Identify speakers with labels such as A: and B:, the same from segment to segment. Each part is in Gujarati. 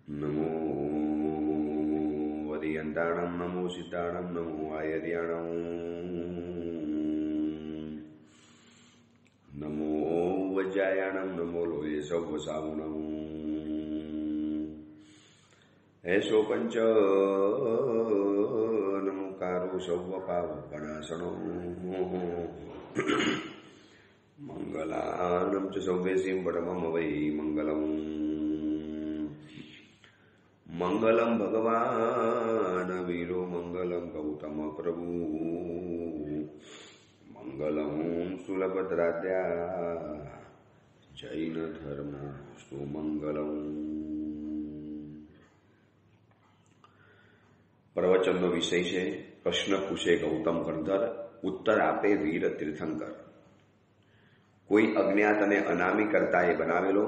A: नमो वरियन्ताणं नमो सिद्धाणं नमो आयर्याणं नमो वज्रायाणं नमो लोये सौवसावणं ऐसो पंच नमोकारो सौवपावपणासणो मंगलानं च सौवेसीं परमं वै मंगलम् मंगलम भगवान वीरो मंगलम गौतम प्रभु मंगलम सुलभद्राद्या जैन धर्म सुमंगलम। प्रवचनનો વિષય છે પ્રશ્ન પૂછે ગૌતમ ગણધર, ઉત્તર આપે વીર તીર્થંકર। કોઈ અજ્ઞાત અને અનામી કર્તાએ બનાવેલો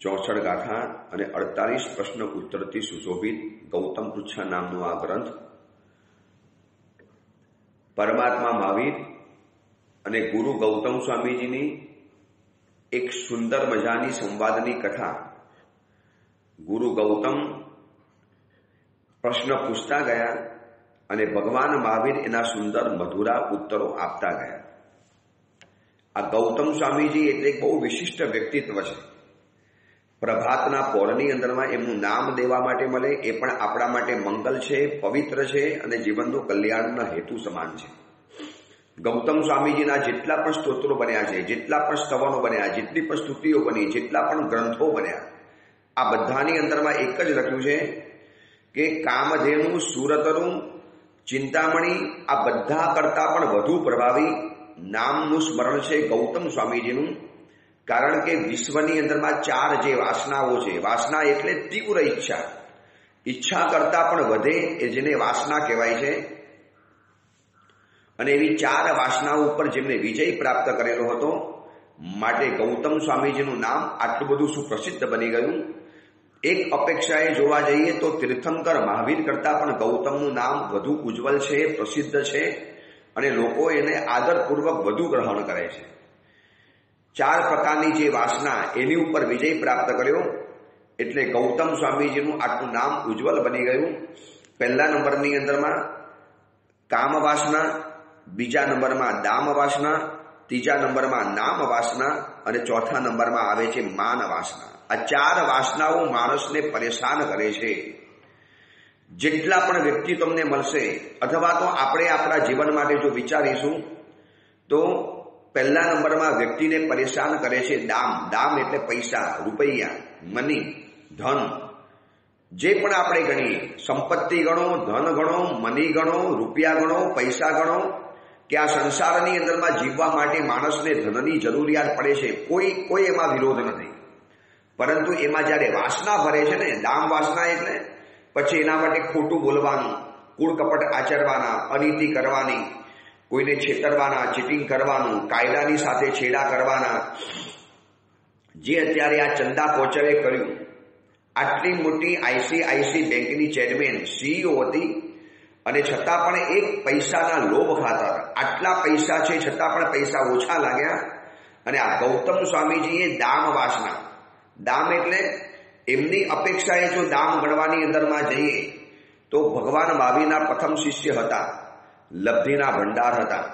A: 64 ગાથા અને 48 પ્રશ્ન ઉત્તરથી સુશોભિત ગૌતમ પૃચ્છા નામનો આ ગ્રંથ પરમાત્મા મહાવીર અને ગુરુ ગૌતમ સ્વામીજીની એક સુંદર મજાની સંવાદની કથા। ગુરુ ગૌતમ પ્રશ્ન પૂછતા ગયા અને ભગવાન મહાવીર એના સુંદર મધુરા ઉત્તરો આપતા ગયા। આ ગૌતમ સ્વામીજી એટલે એક બહુ વિશિષ્ટ વ્યક્તિત્વ છે। પ્રભાતના પૌરની અંદરમાં એમનું નામ દેવા માટે મળે એ પણ આપણા માટે મંગલ છે, પવિત્ર છે અને જીવનનું કલ્યાણના હેતુ સમાન છે। ગૌતમ સ્વામીજીના જેટલા પણ સ્તોત્રો બન્યા છે, જેટલા પણ સ્તવનો બન્યા, જેટલી પણ સ્તુતિઓ બની, જેટલા પણ ગ્રંથો બન્યા, આ બધાની અંદરમાં એક જ લખ્યું છે કે કામધેનુ, સુરતરુ, ચિંતામણી આ બધા કરતા પણ વધુ પ્રભાવી નામનું સ્મરણ છે ગૌતમ સ્વામીજીનું। કારણ કે વિશ્વની અંદરમાં 4 જે વાસનાઓ છે, વાસના એટલે તીવ્ર ઈચ્છા, ઈચ્છા કરતા પણ વધે એ જેને વાસના કહેવાય છે। અને એવી 4 વાસનાઓ ઉપર જેમને વિજય પ્રાપ્ત કરેલો હતો, માટે ગૌતમ સ્વામીજીનું નામ આટલું બધું સુપ્રસિદ્ધ બની ગયું। એક અપેક્ષાએ જોવા જઈએ તો તીર્થંકર મહાવીર કરતા પણ ગૌતમનું નામ વધુ ઉજ્જવલ છે, પ્રસિદ્ધ છે અને લોકો એને આદરપૂર્વક વધુ ગ્રહણ કરે છે। 4 પ્રકારની જે વાસના એની ઉપર વિજય પ્રાપ્ત કર્યો એટલે ગૌતમ સ્વામીજીનું આટલું નામ ઉજ્જવલ બની ગયું। પહેલા નંબરની અંદરમાં કામ વાસના, બીજા નંબરમાં દામ વાસના, ત્રીજા નંબરમાં નામ વાસના અને ચોથા નંબરમાં આવે છે માન વાસના। આ 4 વાસનાઓ માણસને પરેશાન કરે છે। જેટલા પણ વ્યક્તિ તમને મળશે અથવા તો આપણે આપણા જીવન માટે જો વિચારીશું તો પહેલા નંબરમાં વ્યક્તિને પરેશાન કરે છે દામ। દામ એટલે પૈસા, રૂપિયા, મની, ધન। જે પણ આપણે ગણીએ, સંપત્તિ ગણો, ધન ગણો, મની ગણો, રૂપિયા ગણો, પૈસા ગણો, કે આ સંસારની અંદરમાં જીવવા માટે માણસને ધનની જરૂરિયાત પડે છે, કોઈ એમાં વિરોધ નથી। પરંતુ એમાં જ્યારે વાસના ભરે છે ને, દામ વાસના એટલે પછી એના માટે ખોટું બોલવાનું, કૂળ કપટ આચરવાના, અનીતિ કરવાની, કોઈને છેતરવાના, ચીટિંગ કરવાનું, કાયદાની સાથે છેડા કરવાના, જે અત્યારે આ ચંદા કોચરે કર્યું। આટલી મોટી આઈસીઆઈસી બેંકની ચેરમેન, સીઈઓ હતી અને છતાં પણ એક પૈસાના લોભ ખાતર, આટલા પૈસા છે છતાં પણ પૈસા ઓછા લાગ્યા। અને આ ગૌતમ સ્વામીજીએ દામ વાસના, દામ એટલે એમની અપેક્ષાએ જો દામ ગણવાની અંદરમાં જઈએ તો ભગવાન મહાવીરના પ્રથમ શિષ્ય હતા, લબ્ધિના ભંડાર હતા।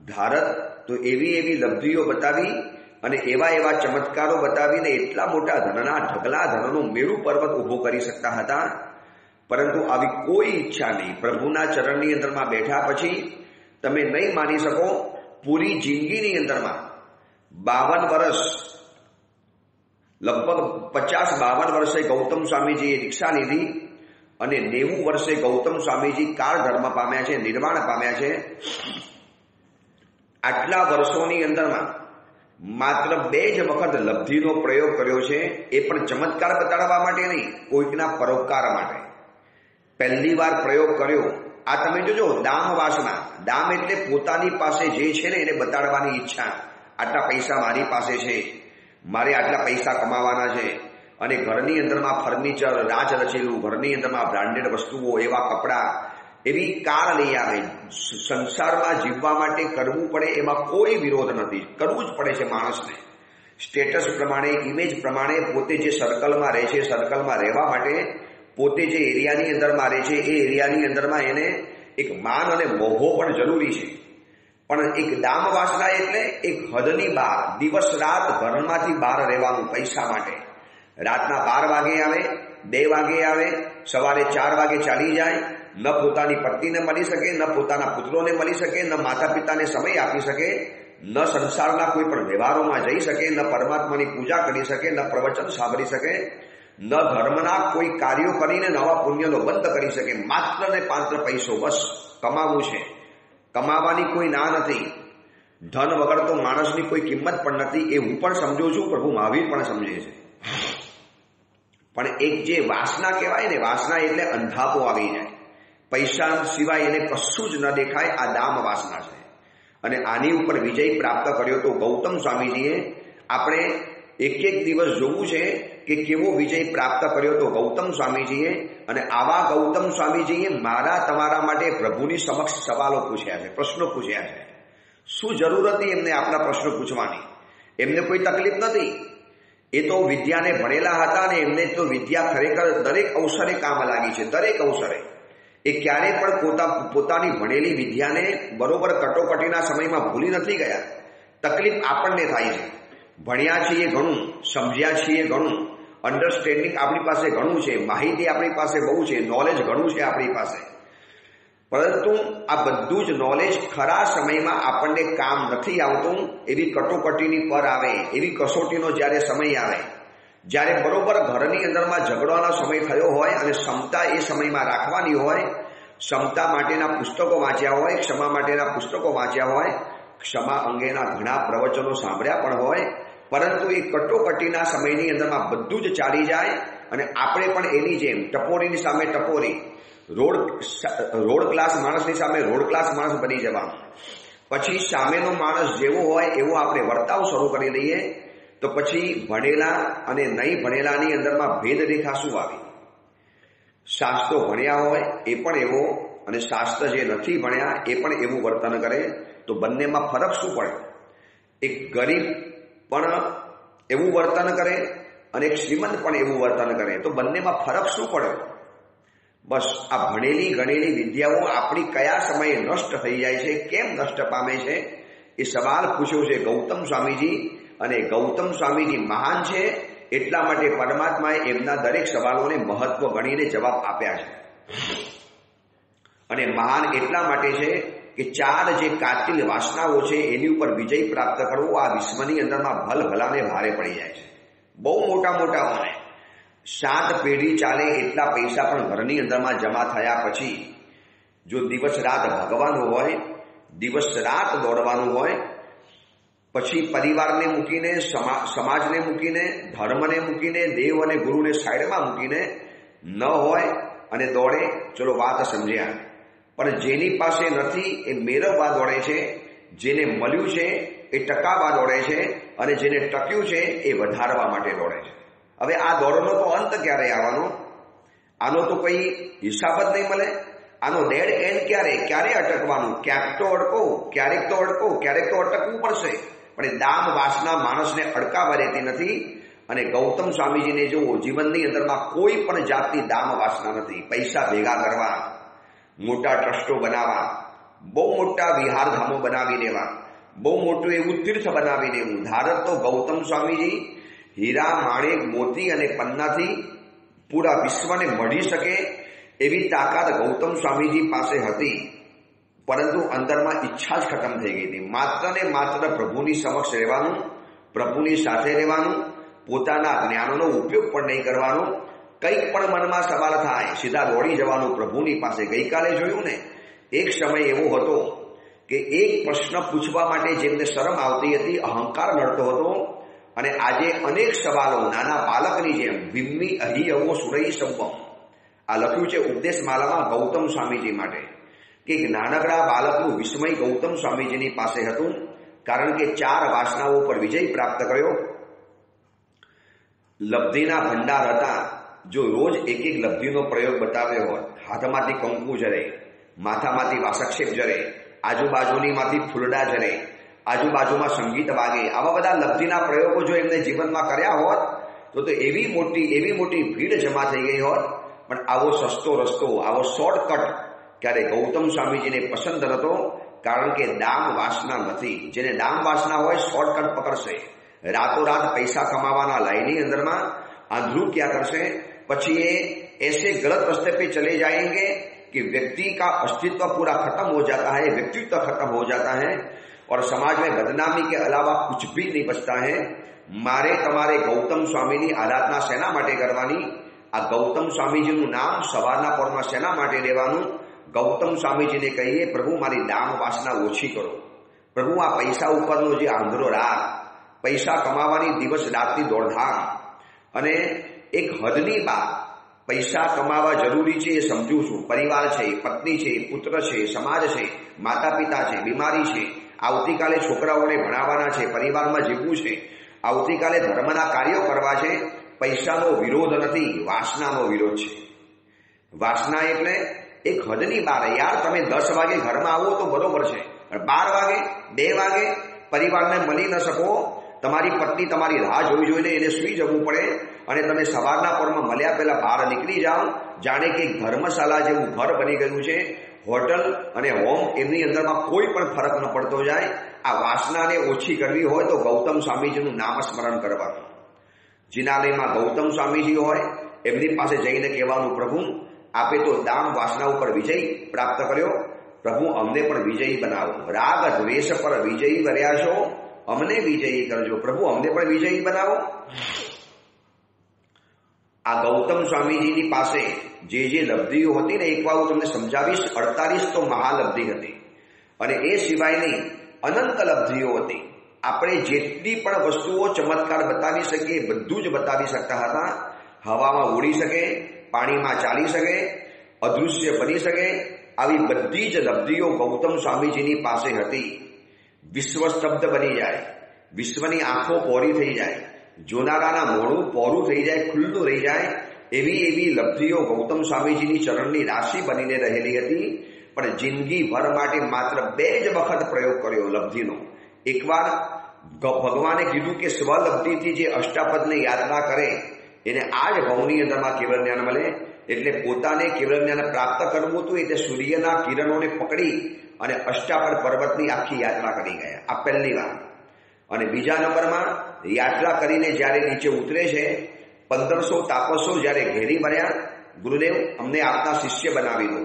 A: ધારત તો એવી લબ્ધિઓ બતાવી અને એવા ચમત્કારો બતાવીને એટલા મોટા ધનના ઢગલા ધનનો મેરુ પર્વત ઉભો કરી શકતા હતા। પરંતુ આવી કોઈ ઈચ્છા નહીં। પ્રભુના ચરણની અંદરમાં બેઠા પછી તમે નહીં માની શકો, પૂરી જિંદગીની અંદરમાં 52 વર્ષ, લગભગ 50-52 વર્ષે ગૌતમ સ્વામીજીએ દીક્ષા લીધી અને 90 વર્ષે ગૌતમ સ્વામીજી કાળ ધર્મ પામ્યા છે, નિર્વાણ પામ્યા છે। આટલા વર્ષોની અંદરમાં માત્ર 2 જ વખત લબ્ધિનો પ્રયોગ કર્યો છે, એ પણ ચમત્કાર બતાડવા માટે નહીં, કોઈકના પરોપકાર માટે। પહેલી વાર પ્રયોગ કર્યો, આ તમે જોજો, દામ વાસના। દામ એટલે પોતાની પાસે જે છે ને એને બતાડવાની ઈચ્છા। આટલા પૈસા મારી પાસે છે, મારે આટલા પૈસા કમાવાના છે અને ઘરની અંદરમાં ફર્નિચર, રાજ રચેલું, ઘરની અંદરમાં બ્રાન્ડેડ વસ્તુઓ, એવા કપડાં, એવી કાર લઈ આવે। સંસારમાં જીવવા માટે કરવું પડે એમાં કોઈ વિરોધ નથી, કરવું જ પડે છે માણસને। સ્ટેટસ પ્રમાણે, ઇમેજ પ્રમાણે પોતે જે સર્કલમાં રહે છે, સર્કલમાં રહેવા માટે પોતે જે એરિયાની અંદરમાં રહે છે એ એરિયાની અંદરમાં એને એક માન અને મોભો પણ જરૂરી છે. પણ એક દામ વાસના એટલે એક હદની બહાર દિવસ રાત ઘરમાંથી બહાર રહેવાનું પૈસા માટે. રાતના 12 વાગે આવે, 2 વાગે આવે, સવારે 4 વાગે ચાલી જાય, ન પોતાની પત્નીને મળી શકે, ન પોતાના પુત્રોને મળી શકે, ન માતા પિતાને સમય આપી શકે, ન સંસારના કોઈ પણ વ્યવહારોમાં જઈ શકે, ન પરમાત્માની પૂજા કરી શકે, ન પ્રવચન સાંભળી શકે, ન ધર્મના કોઈ કાર્યો કરીને નવા પુણ્યનો બંધ કરી શકે. માત્ર ને માત્ર પૈસો, બસ કમાવું છે. કમાવાની કોઈ ના નથી. ધન વગર તો માણસની કોઈ કિંમત પણ નથી. એ હું પણ સમજુ છું, પ્રભુ મહાવીર પણ સમજે છે. પણ એક જે વાસના કહેવાય ને, વાસના એટલે અંધાપો આવી જાય. પૈસા સિવાય એને કશું જ ન દેખાય. આ દામ વાસના છે. અને આની ઉપર વિજય પ્રાપ્ત કર્યો તો ગૌતમ સ્વામીજીએ. આપણે એક દિવસ જોવું છે કે કેવો વિજય પ્રાપ્ત કર્યો તો ગૌતમ સ્વામીજીએ. અને આવા ગૌતમ સ્વામીજીએ મારા તમારા માટે પ્રભુની સમક્ષ સવાલો પૂછ્યા છે, પ્રશ્નો પૂછ્યા છે. શું જરૂર હતી એમને આપણા પ્રશ્નો પૂછવાની? એમને કોઈ તકલીફ નથી. એ તો વિદ્યાને ભણેલા હતા અને એમને તો વિદ્યા ખરેખર દરેક અવસરે કામ લાગી છે. દરેક અવસરે એ ક્યારેય પણ પોતાની ભણેલી વિદ્યાને બરોબર કટોકટીના સમયમાં ભૂલી નથી ગયા. તકલીફ આપણને થાય છે. ભણ્યા છીએ ઘણું, સમજ્યા છીએ ઘણું, અન્ડરસ્ટેન્ડિંગ આપણી પાસે ઘણું છે, માહિતી આપણી પાસે બહુ છે, નોલેજ ઘણું છે આપણી પાસે. પરંતુ આ બધું જ નોલેજ ખરા સમયમાં આપણને કામ નથી આવતું. એવી કટોકટીની પર આવે, એવી કસોટીનો જ્યારે સમય આવે, જ્યારે બરોબર ઘરની અંદરમાં ઝઘડવાનો સમય થયો હોય અને ક્ષમતા એ સમયમાં રાખવાની હોય, ક્ષમતા માટેના પુસ્તકો વાંચ્યા હોય, ક્ષમા માટેના પુસ્તકો વાંચ્યા હોય, ક્ષમા અંગેના ઘણા પ્રવચનો સાંભળ્યા પણ હોય, પરંતુ એ કટોકટીના સમયની અંદરમાં બધું જ ચાલી જાય અને આપણે પણ એની જેમ ટપોરીની સામે ટપોરી, રોડ ક્લાસ માણસની સામે રોડ ક્લાસ માણસ બની જવાનું. પછી સામેનો માણસ જેવો હોય એવો આપણે વર્તાવ શરૂ કરી દઈએ તો પછી ભણેલા અને નહીં ભણેલાની અંદરમાં ભેદ રેખા શું આવી? શાસ્ત્રો ભણ્યા હોય એ પણ એવો અને શાસ્ત્ર જે નથી ભણ્યા એ પણ એવું વર્તન કરે તો બંનેમાં ફરક શું પડે? એક ગરીબ પણ એવું વર્તન કરે અને એક શ્રીમંત પણ એવું વર્તન કરે તો બંનેમાં ફરક શું પડે? બસ આ ભણેલી ગણેલી વિદ્યાઓ આપણી કયા સમયે નષ્ટ થઈ જાય છે, કેમ નષ્ટ પામે છે, એ સવાલ પૂછ્યો છે ગૌતમ સ્વામીજી. અને ગૌતમ સ્વામીજી મહાન છે એટલા માટે પરમાત્માએ એમના દરેક સવાલોને મહત્વ ગણીને જવાબ આપ્યા છે. અને મહાન એટલા માટે છે કે 4 જે કાતિલ વાસનાઓ છે એની ઉપર વિજય પ્રાપ્ત કરવો આ વિશ્વની અંદરમાં ભલભલાને ભારે પડી જાય છે. બહુ મોટા મોટા હોય, 7 પેઢી ચાલે એટલા પૈસા પણ ઘરની અંદરમાં જમા થયા પછી જો દિવસ રાત ભગવાનું હોય, દિવસ રાત દોડવાનું હોય, પછી પરિવારને મૂકીને, સમાજને મૂકીને, ધર્મને મૂકીને, દેવ અને ગુરુને સાઈડમાં મૂકીને ન હોય અને દોડે, ચલો વાત સમજ્યા. પણ જેની પાસે નથી એ મેળવવા દોડે છે, જેને મળ્યું છે એ ટકાવવા દોડે છે અને જેને ટક્યું છે એ વધારવા માટે દોડે છે. હવે આ દોડનો તો અંત ક્યારે આવવાનો? આનો તો કોઈ હિસાબ જ નહીં મળે. આનો ડેડ એન્ડ ક્યારે અટકવાનું? ક્યાંક તો અટકો, ક્યારેક તો અટકો, ક્યારેક તો અટકવું પડશે. પણ એ દામ વાસના માણસને અડકાવા રહેતી નથી. અને ગૌતમ સ્વામીજીને જુઓ, જીવનની અંદરમાં કોઈ પણ જાતની દામ વાસના નથી. પૈસા ભેગા કરવા, મોટા ટ્રસ્ટો બનાવવા, બહુ મોટા વિહારધામો બનાવી દેવા, બહુ મોટું એવું તીર્થ બનાવી દેવું. ધારત તો ગૌતમ સ્વામીજી હીરા, માણેક, મોતી અને પન્નાથી પૂરા વિશ્વને મળી શકે એવી તાકાત ગૌતમ સ્વામીજી પાસે હતી. પરંતુ અંદરમાં ઈચ્છા જ ખતમ થઈ ગઈ હતી. માત્ર ને માત્ર પ્રભુની સમક્ષ રહેવાનું, પ્રભુની સાથે રહેવાનું, પોતાના જ્ઞાનનો ઉપયોગ પણ નહીં કરવાનો. કંઈક પણ મનમાં સવાલ થાય સીધા દોડી જવાનું પ્રભુની પાસે. ગઈકાલે જોયું ને, એક સમય એવો હતો કે એક પ્રશ્ન પૂછવા માટે જેમને શરમ આવતી હતી, અહંકાર નડતો હતો. અને આજે અનેક સવાલો નાના બાળકની જેમ વિમ્મી અહિયવો સુરઈ સંવમ, આ લખ્યું છે ઉપદેશ માલામાં ગૌતમ સ્વામીજી માટે. કે નાનકડા બાળકનું વિસ્મય ગૌતમ સ્વામીજીની પાસે હતું. કારણ કે 4 વાસનાઓ પર વિજય પ્રાપ્ત કર્યો. લબ્ધિના ભંડાર હતા. જો રોજ એક લબ્ધિનો પ્રયોગ બતાવ્યો હોય, હાથમાંથી કંકુ જરે, માથામાંથી વાસક્ષેપ જરે, આજુબાજુનીમાંથી ફૂલડા જરે, આજુબાજુમાં સંગીત વાગે, આવા બધા લબ્ધિના પ્રયોગો જો એમને જીવનમાં કર્યા હોત તો એવી મોટી ભીડ જમા થઈ ગઈ હોત. પણ આવો સસ્તો રસ્તો, આવો શોર્ટકટ ક્યારે ગૌતમ સ્વામીજીને પસંદ નહોતો, કારણ કે દામ વાસના નથી. જેને દામ વાસના હોય શોર્ટકટ પકડશે, રાતોરાત પૈસા કમાવાના લાઈનની અંદરમાં आंधरू क्या करसे, પછી ये ऐसे गलत रास्ते पे चले जाएंगे कि व्यक्ति का अस्तित्व पूरा खत्म हो जाता है, व्यक्तित्व खत्म हो जाता है और समाज में बदनामी के अलावा कुछ भी नहीं बचता है. मारे તમારે ગૌતમ સ્વામીની આરાધના શેના માટે કરવાની? આ ગૌતમ સ્વામીજીનું નામ સવારના પરમાં શેના માટે લેવાનું? ગૌતમ સ્વામીજીને કહીએ, પ્રભુ મારી દામ વાસના ઓછી કરો. પ્રભુ આ પૈસા ઉપરનો જે આંધળો રાગ, પૈસા કમાવાની દિવસ રાતની દોડધામ અને એક હદની બાદ પૈસા કમાવા જરૂરી છે એ સમજુ છું. પરિવાર છે, પત્ની છે, પુત્ર છે, સમાજ છે, માતા પિતા છે, બીમારી છે, આવતીકાલે છોકરાઓને ભણાવવાના છે, પરિવારમાં જીવવું છે, આવતીકાલે ધર્મના કાર્યો કરવા છે. પૈસાનો વિરોધ નથી, વાસનાનો વિરોધ છે. વાસના એટલે એક હદની બહાર. યાર તમે 10 વાગે ઘરમાં આવો તો બરોબર છે, પણ 12 વાગે 2 વાગે પરિવારને મળી ન શકો, તમારી પત્ની તમારી રાહ જોઈને એને સુઈ જવું પડે અને તમે સવારના પરમાં મળ્યા પહેલા બહાર નીકળી જાઓ, જાણે કે ધર્મશાળા જેવું ઘર બની ગયું છે. હોટલ અને હોમ એમની અંદરમાં કોઈ પણ ફરક ન પડતો જાય. આ વાસનાને ઓછી કરવી હોય તો ગૌતમ સ્વામીજીનું નામ સ્મરણ કરવાનું. જિનાલયમાં ગૌતમ સ્વામીજી હોય એમની પાસે જઈને કહેવાનું, પ્રભુ આપે તો દામ વાસના ઉપર વિજય પ્રાપ્ત કર્યો, પ્રભુ અમને પણ વિજયી બનાવો. રાગ દ્વેષ પર વિજયી કર્યા છો, અમને વિજયી કરજો. પ્રભુ અમને પણ વિજયી બનાવો. આ ગૌતમ સ્વામીજીની પાસે જે લબ્ધિઓ હતી ને, એકવાર હું તમને સમજાવીશ. 48 તો મહાલબ્ધિ હતી અને એ સિવાયની અનંત લબ્ધિઓ હતી. આપણે જેટલી પણ વસ્તુઓ ચમત્કાર બતાવી શકીએ બધું જ બતાવી શકતા હતા. હવામાં ઉડી શકે, પાણીમાં ચાલી શકે, અદૃશ્ય બની શકે, આવી બધી જ લબ્ધિઓ ગૌતમ સ્વામીજીની પાસે હતી. વિશ્વ સ્તબ્ધ બની જાય, વિશ્વની આંખો પહોળી થઈ જાય, જોનારાના મોઢું પહોળું થઈ જાય, ખુલ્લું રહી જાય, એવી લબ્ધિઓ ગૌતમ સ્વામીજીની ચરણની રાશિ બનીને રહેલી હતી. પણ જિંદગીભર માટે માત્ર 2 જ વખત પ્રયોગ કર્યો લબ્ધિનો. એકવાર ભગવાને કીધું કે સ્વલબ્ધિથી જે અષ્ટાપદને યાત્રા કરે એને આ જ ભવની અંદરમાં કેવળ જ્ઞાન મળે. એટલે પોતાને કેવળ જ્ઞાન પ્રાપ્ત કરવું હતું એટલે સૂર્યના કિરણોને પકડી અને અષ્ટાપદ પર્વતની આખી યાત્રા કરી ગયા. આ પહેલી વાર. અને બીજા નંબરમાં યાત્રા કરીને જ્યારે નીચે ઉતરે છે, 1500 તાપસો જ્યારે ઘેરી મળ્યા, ગુરુદેવ અમને આપના શિષ્ય બનાવી દો,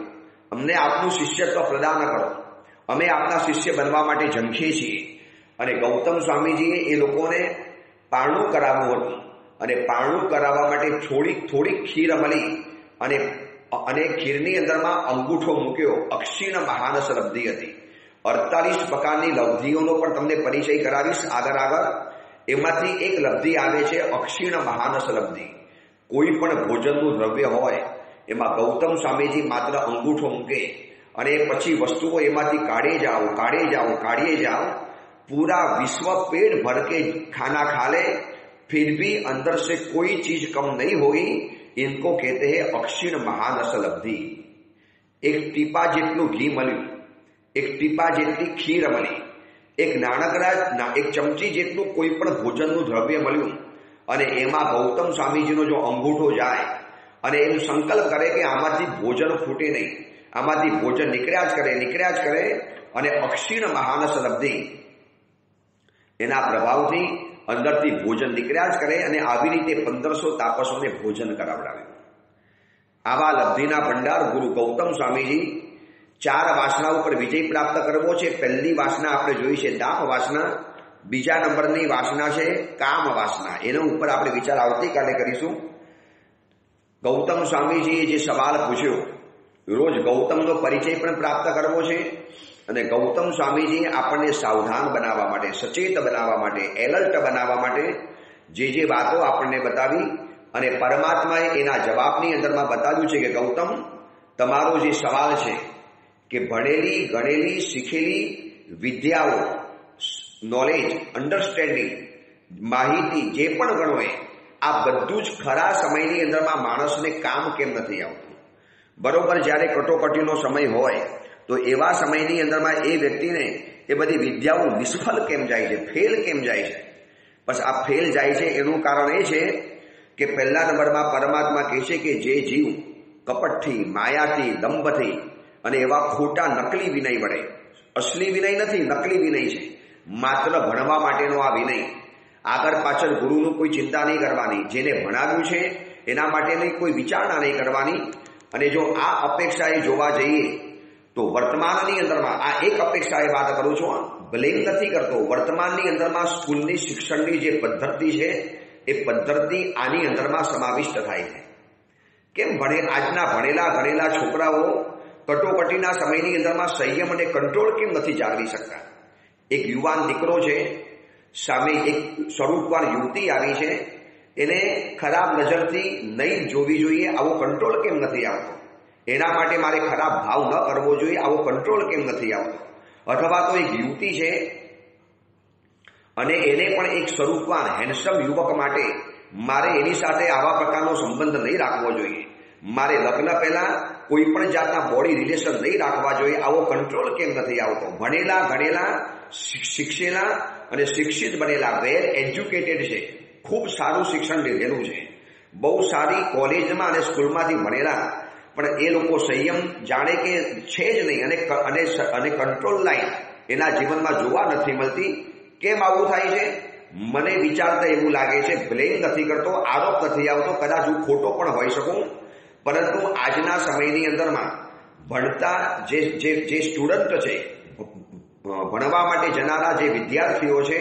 A: અમને આપનું શિષ્યત્વ પ્રદાન કરો, અમે આપના શિષ્ય બનવા માટે ઝંખીએ છીએ. અને ગૌતમ સ્વામીજીએ એ લોકોને પારણું કરાવવું હતું અને પારણું કરાવવા માટે થોડીક ખીર મળી અને ખીરની અંદરમાં અંગૂઠો મૂક્યો. અક્ષીણ મહાનસ લબ્ધિ હતી. 48 પ્રકારની લબ્ધિઓનો પણ તમને પરિચય કરાવીશ આગળ. એમાંથી એક લબ્ધિ આવે છે અક્ષીણ મહાનસ લબ્ધિ. કોઈ પણ ભોજનનું દ્રવ્ય હોય એમાં ગૌતમ સ્વામીજી માત્ર અંગૂઠો મૂકે અને પછી વસ્તુઓ એમાંથી કાઢે જાઓ. पूरा विश्व पेट भर के खाना खा ले फिर भी अंदर से कोई चीज कम नहीं होगी. इनको कहते हैं अक्षीण महानस लब्धि. एक ટીપા જેટલું ઘી મળ્યું, એક ટીપા જેટલી ખીર મળી, એક ચમચી જેટલું કોઈ પણ ભોજનનું દ્રવ્ય મળ્યું અને એમાં ગૌતમ સ્વામીજીનો જો અંગૂઠો જાય અને એમ સંકલ્પ કરે કે આમાંથી ભોજન ફૂટે નહીં, આમાંથી ભોજન નીકળ્યા જ કરે અને અક્ષીણ મહાનસ લબ્ધિ એના પ્રભાવથી અંદરથી ભોજન નીકળ્યા જ કરે અને આવી રીતે 1500 તાપસોને ભોજન કરાવડાવ્યું. આવા લબ્ધિના ભંડાર ગુરુ ગૌતમ સ્વામીજી 4 વાસના ઉપર વિજય પ્રાપ્ત કરવો છે. પહેલી વાસના આપણે જોઈ છે દામ વાસના. બીજા નંબરની વાસના છે કામ વાસના. એના ઉપર આપણે વિચાર આવતીકાલે કરીશું. ગૌતમ સ્વામીજીએ જે સવાલ પૂછ્યો, રોજ ગૌતમનો પરિચય પણ પ્રાપ્ત કરવો છે અને ગૌતમ સ્વામીજી આપણને સાવધાન બનાવવા માટે, સચેત બનાવવા માટે, એલર્ટ બનાવવા માટે જે વાતો આપણને બતાવી અને પરમાત્માએ એના જવાબની અંદરમાં બતાવ્યું છે કે ગૌતમ તમારો જે સવાલ છે કે ભણેલી ગણેલી શીખેલી વિદ્યાઓ, નોલેજ, અન્ડરસ્ટેન્ડિંગ, માહિતી જે પણ ગણો આ બધું જ ખરા સમયની અંદરમાં માણસને કામ કેમ નથી આવતું? બરોબર જ્યારે કટોકટીનો સમય હોય તો એવા સમયની અંદરમાં એ વ્યક્તિને એ બધી વિદ્યાઓ નિષ્ફળ કેમ જાય છે, ફેલ કેમ જાય છે? બસ આ ફેલ જાય છે એનું કારણ એ છે કે પહેલા નંબરમાં પરમાત્મા કહે છે કે જે જીવ કપટથી, માયાથી, દંભથી અને એવા ખોટા નકલી વિનય વડે, અસલી વિનય નથી, નકલી વિનય છે, માત્ર ભણવા માટેનો આ વિનય, આગળ પાછળ ગુરુનું કોઈ ચિંતા નહીં કરવાની, જેને ભણાવ્યું છે એના માટેની કોઈ વિચારણા નહીં કરવાની. અને જો આ અપેક્ષાએ જોવા જઈએ તો વર્તમાનની અંદરમાં આ એક અપેક્ષાએ વાત કરું છું, બ્લેમ નથી કરતો. વર્તમાનની અંદરમાં સ્કૂલની શિક્ષણની જે પદ્ધતિ છે એ પદ્ધતિ આની અંદરમાં સમાવિષ્ટ થાય છે. કેમ આજના ભણેલા ગણેલા છોકરાઓ કટોકટીના સમયની અંદરમાં સંયમ અને કંટ્રોલ કેમ નથી જાળવી શકતા? એક યુવાન દીકરો છે, સામે એક સ્વરૂપવાન યુવતી આવી છે, એને ખરાબ નજરથી નહીં જોવી જોઈએ, આવો કંટ્રોલ કેમ નથી આવતો? એના માટે મારે ખરાબ ભાવ ન કરવો જોઈએ, આવો કંટ્રોલ કેમ નથી આવતો? અથવા તો એક યુવતી છે અને એને પણ એક સ્વરૂપવાન હેન્ડસમ યુવક માટે મારે એની સાથે આવા પ્રકારનો સંબંધ નહીં રાખવો જોઈએ, મારે લગ્ન પહેલા કોઈ પણ જાતના બોડી રિલેશન નહીં રાખવા જોઈએ, આવો કંટ્રોલ કેમ નથી આવતો? ભણેલા ગણેલા શિક્ષેલા અને શિક્ષિત બનેલા, વેલ એજ્યુકેટેડ છે, ખૂબ સારું શિક્ષણ લીધેલું છે, બહુ સારી કોલેજમાં અને સ્કૂલમાંથી ભણેલા, પણ એ લોકો સંયમ જાણે કે છે જ નહીં અને કંટ્રોલ લાઈન એના જીવનમાં જોવા નથી મળતી. કેમ આવું થાય છે? મને વિચારતા એવું લાગે છે, બ્લેમ નથી કરતો, આરોપ નથી આવતો, કદાચ હું ખોટો પણ હોઈ શકું, પરંતુ આજના સમયની અંદરમાં ભણતા જે સ્ટુડન્ટ છે, ભણવા માટે જનારા જે વિદ્યાર્થીઓ છે,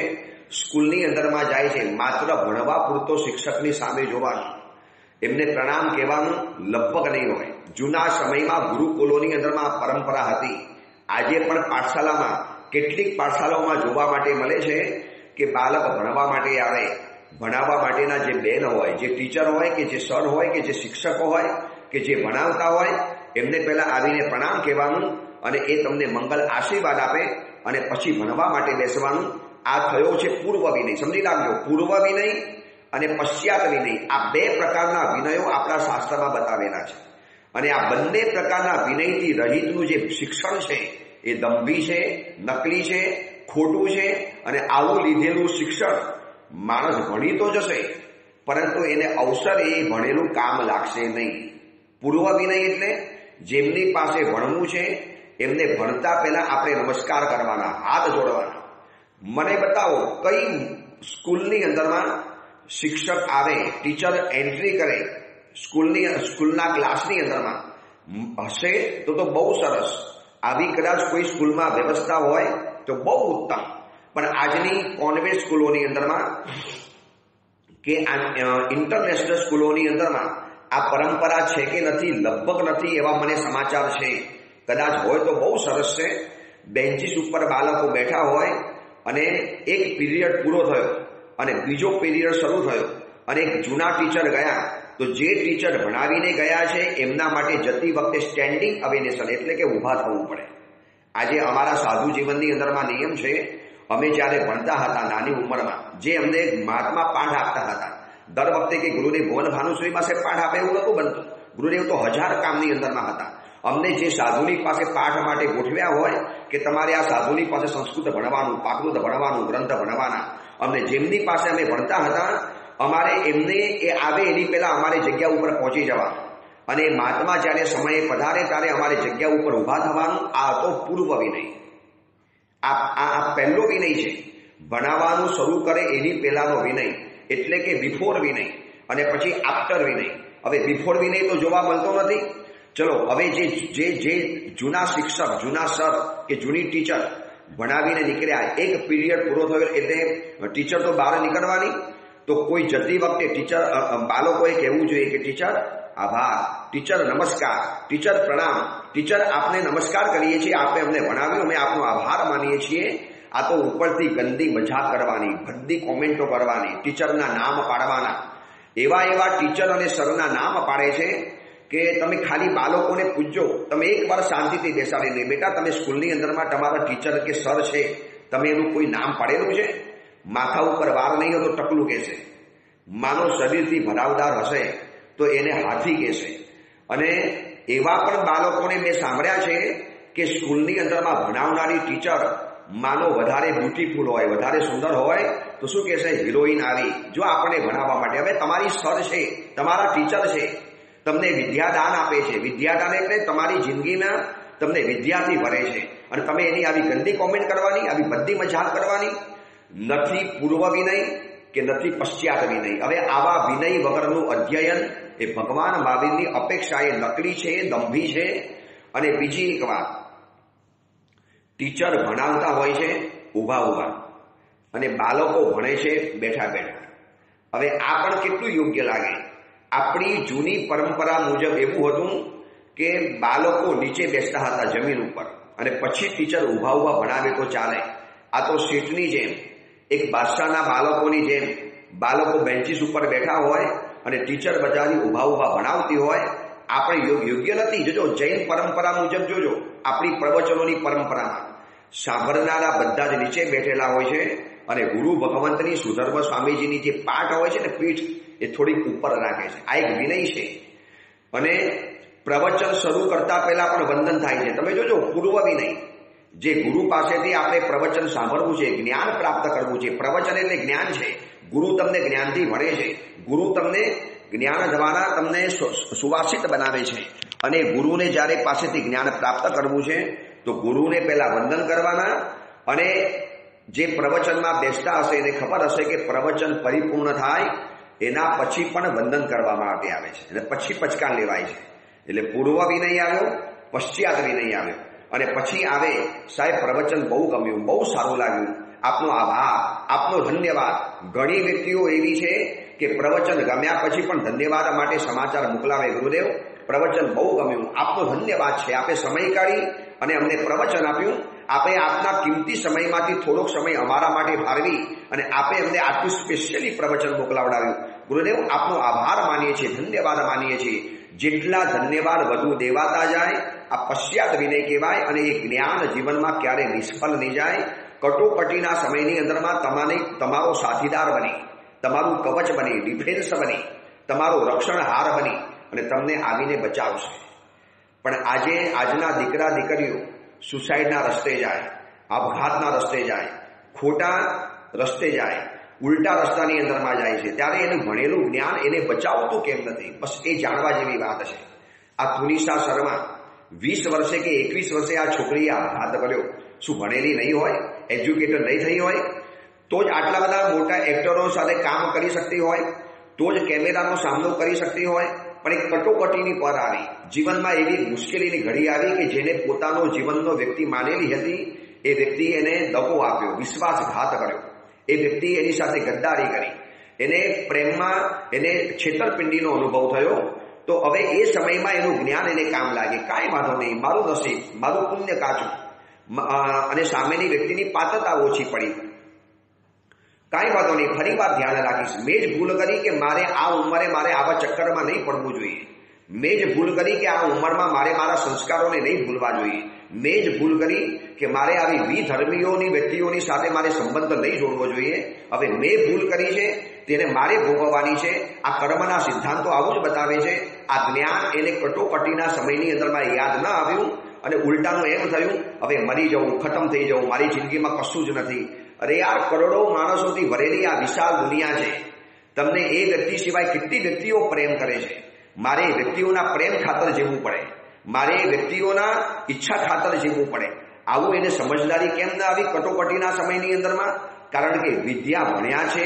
A: સ્કૂલની અંદરમાં જાય છે માત્ર ભણવા પૂરતો શિક્ષકની સામે જોવાનું, એમને પ્રણામ કહેવાનું લગભગ નહીં હોય. જૂના સમયમાં ગુરુકુલોની અંદરમાં પરંપરા હતી. આજે પણ પાઠશાલામાં કેટલીક પાઠશાલાઓમાં જોવા માટે મળે છે કે બાળક ભણવા માટે આવે, ભણાવવા માટેના જે બેન હોય, જે ટીચર હોય કે જે સર હોય કે જે શિક્ષકો હોય કે જે ભણાવતા હોય, એમને પહેલા આવીને પ્રણામ કહેવાનું અને એ તમને મંગલ આશીર્વાદ આપે અને પછી ભણવા માટે બેસવાનું. આ થયો છે પૂર્વ વિનય. સમજી રાખજો, પૂર્વ વિનય અને પશ્ચાત વિનય, આ બે પ્રકારના વિનયો આપણા શાસ્ત્રમાં બતાવેલા છે. અને આ બંને પ્રકારના વિનયથી રહિતનું જે શિક્ષણ છે એ દંભી છે, નકલી છે, ખોટું છે. અને આવું લીધેલું શિક્ષણ માણસ ભણી તો જશે, પરંતુ એને અવસર એ ભણેલું કામ લાગશે નહીં. પૂર્વ વિનય એટલે જેમની પાસે ભણવું છે એમને ભણતા પહેલા આપણે નમસ્કાર કરવાના, હાથ જોડવાના. મને બતાવો કઈ સ્કૂલની અંદરમાં શિક્ષક આવે, ટીચર એન્ટ્રી કરે સ્કૂલના ક્લાસની અંદરમાં હશે તો બહુ સરસ. આવી કદાચ કોઈ સ્કૂલમાં વ્યવસ્થા હોય તો બહુ ઉત્તમ. પણ આજની કોન્વેન્ટ સ્કૂલોની અંદરમાં કે ઇન્ટરનેશનલ સ્કૂલોની અંદરમાં આ પરંપરા છે કે નથી, લગભગ નથી એવા મને સમાચાર છે. કદાચ હોય તો બહુ સરસ છે. બેન્ચીસ ઉપર બાળકો બેઠા હોય અને એક પીરિયડ પૂરો થયો અને બીજો પીરિયડ શરૂ થયો અને એક જૂના ટીચર ગયા, તો જે ટીચર ભણાવીને ગયા છે એમના માટે જતી વખતે સ્ટેન્ડિંગ અવેનેશન એટલે કે ઊભા થવું પડે. આજે અમારા સાધુ જીવનની અંદરમાં નિયમ છે, અમે જ્યારે ભણતા હતા નાની ઉંમરમાં, જે અમને મહાત્મા પાઠ આપતા હતા, દર વખતે કે ગુરુદેવ ભુવન ભાનુશ્રી પાસે પાઠ આપે એવું નહોતું બનતું. ગુરુદેવ તો 1000 કામની અંદરમાં હતા. અમને જે સાધુની પાસે પાઠ માટે ગોઠવ્યા હોય કે તમારે આ સાધુની પાસે સંસ્કૃત ભણવાનું, પ્રાકૃત ભણવાનું, ગ્રંથ ભણવાના, અમને જેમની પાસે અમે ભણતા હતા, અમારે એમને એ આવે એની પહેલા અમારે જગ્યા ઉપર પહોંચી જવાનું અને મહાત્મા જ્યારે સમયે પધારે ત્યારે અમારે જગ્યા ઉપર ઊભા થવાનું. આ તો પૂર્વ વિનય. આ પહેલો વિનય છે. ભણાવવાનું શરૂ કરે એની પહેલાનો વિનય એટલે કે બિફોર વિનય અને પછી આફ્ટર વિનય. હવે બિફોર વિનય તો જોવા મળતો નથી. ચલો હવે જે જૂના શિક્ષક, જૂના સર કે જૂની ટીચર ભણાવીને નીકળ્યા, એક પીરિયડ પૂરો થયો એટલે ટીચર તો બહાર નીકળવાની, તો કોઈ જતી વખતે ટીચર બાળકોએ કહેવું જોઈએ કે ટીચર આભાર, ટીચર નમસ્કાર, ટીચર પ્રણામ, ટીચર આપને નમસ્કાર કરીએ છીએ, આપને અમને ભણાવ્યું, અમે આપનો આભાર માનીએ છીએ. આ તો ઉપરથી ગંદી મજાક કરવાની, ભદ્દી કોમેન્ટો કરવાની, ટીચરના નામ પાડવાના. એવા ટીચર અને સરના નામ પાડે છે કે તમે ખાલી બાળકોને પૂછજો, તમે એકવાર શાંતિથી બેસાડીને, બેટા તમે સ્કૂલની અંદરમાં તમારા ટીચર કે સર છે, તમે એનું કોઈ નામ પાડેલું છે? માથા ઉપર વાર નહીં હોય તો ટકલું કહેશે. માનો શરીરથી ભરાવદાર હશે તો એને હાથી કહેશે. અને એવા પણ બાળકોને મેં સાંભળ્યા છે કે સ્કૂલની અંદરમાં ભણાવનારી ટીચર માનો વધારે બ્યુટીફુલ હોય, વધારે સુંદર હોય તો શું કહેશે? હિરોઈન આવી જો આપણને ભણાવવા માટે. હવે તમારી સર છે, તમારા ટીચર છે, તમને વિદ્યાદાન આપે છે. વિદ્યાદાન એટલે તમારી જિંદગીમાં તમને વિદ્યાથી ભરે છે અને તમે એની આવી ગંદી કોમેન્ટ કરવાની, આવી બધી મજાક કરવાની નથી. પૂર્વ વિનય કે નથી પશ્ચાત વિનય. હવે આવા વિનય વગરનું અધ્યયન એ ભગવાન મહાવીરની અપેક્ષા એ નકલી છે, દંભી છે. અને બીજી એક વાત, ટીચર ભણાવતા હોય છે ઊભા ઊભા અને બાળકો ભણે છે બેઠા બેઠા. હવે આ પણ કેટલું યોગ્ય લાગે? આપણી જૂની પરંપરા મુજબ એવું હતું કે બાળકો નીચે બેસતા હતા જમીન ઉપર અને પછી ટીચર ઊભા ઊભા ભણાવે તો ચાલે. આ તો શેઠની જેમ, એક બાદશાહના બાળકોની જેમ બાળકો બેન્ચીસ ઉપર બેઠા હોય અને ટીચર બધાની ઊભા ઊભા ભણાવતી હોય. આપણે યોગ્ય નથી. જોજો જૈન પરંપરા મુજબ જોજો, આપણી પ્રવચનોની પરંપરામાં સાંભળનારા બધા જ નીચે બેઠેલા હોય છે અને ગુરુ ભગવંતની સુધર્મ સ્વામીજીની જે પાઠ હોય છે ને, પીઠ એ થોડીક ઉપર રાખે છે. આ એક વિનય છે. અને પ્રવચન શરૂ કરતા પહેલા પણ વંદન થાય છે. તમે જોજો પૂર્વ વિનય. જે ગુરુ પાસેથી આપણે પ્રવચન સાંભળવું છે, જ્ઞાન પ્રાપ્ત કરવું છે. પ્રવચન એટલે જ્ઞાન છે. ગુરુ તમને જ્ઞાનથી ભણે છે. ગુરુ તમને જ્ઞાન દ્વારા તમને સુવાસિત બનાવે છે. અને ગુરુને જ્યારે પાસેથી જ્ઞાન પ્રાપ્ત કરવું છે તો ગુરુને પહેલા વંદન કરવાના. અને જે પ્રવચનમાં બેસતા હશે એને ખબર હશે કે પ્રવચન પરિપૂર્ણ થાય એના પછી પણ વંદન કરવા માટે આવે છે અને પછી પચકાર લેવાય છે. એટલે પૂર્વ વિનય આવ્યો, પશ્ચાત વિનય આવ્યો અને પછી આવે સાહેબ પ્રવચન બહુ ગમ્યું, બહુ સારું લાગ્યું, આપનો આભાર, આપનો ધન્યવાદ. ઘણી વ્યક્તિઓ એવી છે કે પ્રવચન ગમ્યા પછી પણ ધન્યવાદ માટે સમાચાર મોકલાવે, ગુરુદેવ પ્રવચન બહુ ગમ્યું, આપનો ધન્યવાદ છે, આપે સમય કાઢી અને અમને પ્રવચન આપ્યું, આપે આપના કિંમતી સમયમાંથી થોડોક સમય અમારા માટે ફાળવી અને આપે અમને આટલું સ્પેશિયલી પ્રવચન મોકલાવડાવ્યું. ગુરુદેવ આપનો આભાર માનીએ છીએ, ધન્યવાદ માનીએ છીએ. જેટલા ધન્યવાદ વધુ દેવાતા જાય આ પશ્ચાત વિનય કહેવાય. અને એ જ્ઞાન જીવનમાં ક્યારે નિષ્ફળ નહીં જાય. કટોકટીના સમયની અંદરમાં તમારો સાથીદાર બની, તમારું કવચ બની, ડિફેન્સ બની, તમારો રક્ષણહાર બની અને તમને આવીને બચાવશે. પણ આજના દીકરા દીકરીઓ સુસાઇડના રસ્તે જાય, આપઘાતના રસ્તે જાય, ખોટા રસ્તે જાય, ઉલટા રસ્તાની અંદરમાં જાય છે. ત્યારે એનું ભણેલું જ્ઞાન એને બચાવતું કેમ નથી? બસ એ જાણવા જેવી વાત છે. આ તુનિષા શર્મા 20 વર્ષે કે 21 વર્ષે આ છોકરીએ આપઘાત કર્યો. શું ભણેલી નહીં હોય, એજ્યુકેટેડ નહીં થઈ હોય? તો જ આટલા બધા મોટા એક્ટરો સાથે કામ કરી શકતી હોય, તો જ કેમેરાનો સામનો કરી શકતી હોય. પણ એક કટોકટીની પર આવી, જીવનમાં એવી મુશ્કેલીની ઘડી આવી કે જેને પોતાનો જીવનનો વ્યક્તિ માનેલી હતી એ વ્યક્તિ એને દગો આપ્યો, વિશ્વાસઘાત કર્યો. એ વ્યક્તિ એની સાથે ગદ્દારી કરી, એને પ્રેમમાં એને છેતરપિંડીનો અનુભવ થયો. તો હવે એ સમયમાં એનું જ્ઞાન એને કામ લાગે. કાંઈ વાંધો નહીં, મારું નસીબ, મારું પુણ્ય કાચું અને સામેની વ્યક્તિની પાत्रતા ઓછી પડી. કાંઈ વાંધો નહીં, ફરી વાર ધ્યાન રાખીશ. મેં જ ભૂલ કરી કે મારે આ ઉંમરે મારે આવા ચક્કરમાં નહીં પડવું જોઈએ. મેં જ ભૂલ કરી કે આ ઉંમરમાં મારે મારા સંસ્કારોને નહીં ભૂલવા જોઈએ. મેં જ ભૂલ કરી કે મારે આવી વિધર્મીઓની વ્યક્તિઓની સાથે મારે સંબંધ નહીં જોડવો જોઈએ. હવે મેં ભૂલ કરી છે તેને મારે ભોગવવાની છે. આ કર્મના સિદ્ધાંતો આવું જ બતાવે છે. આ જ્ઞાન એને કટોકટીના સમયની અંદરમાં યાદ ન આવ્યું અને ઉલટાનું એમ થયું હવે મરી જવું, ખતમ થઈ જવું, મારી જિંદગીમાં કશું જ નથી. અરે યાર, કરોડો માણસોથી ભરેલી આ વિશાળ દુનિયા છે. તમને એ વ્યક્તિ સિવાય કેટલી વ્યક્તિઓ પ્રેમ કરે છે. મારે એ વ્યક્તિઓના પ્રેમ ખાતર જીવવું પડે, મારે એ વ્યક્તિઓના ઈચ્છા ખાતર જીવવું પડે. આવું એને સમજદારી કેમ ન આવી કટોકટીના સમયની અંદરમાં? કારણ કે વિદ્યા ભણ્યા છે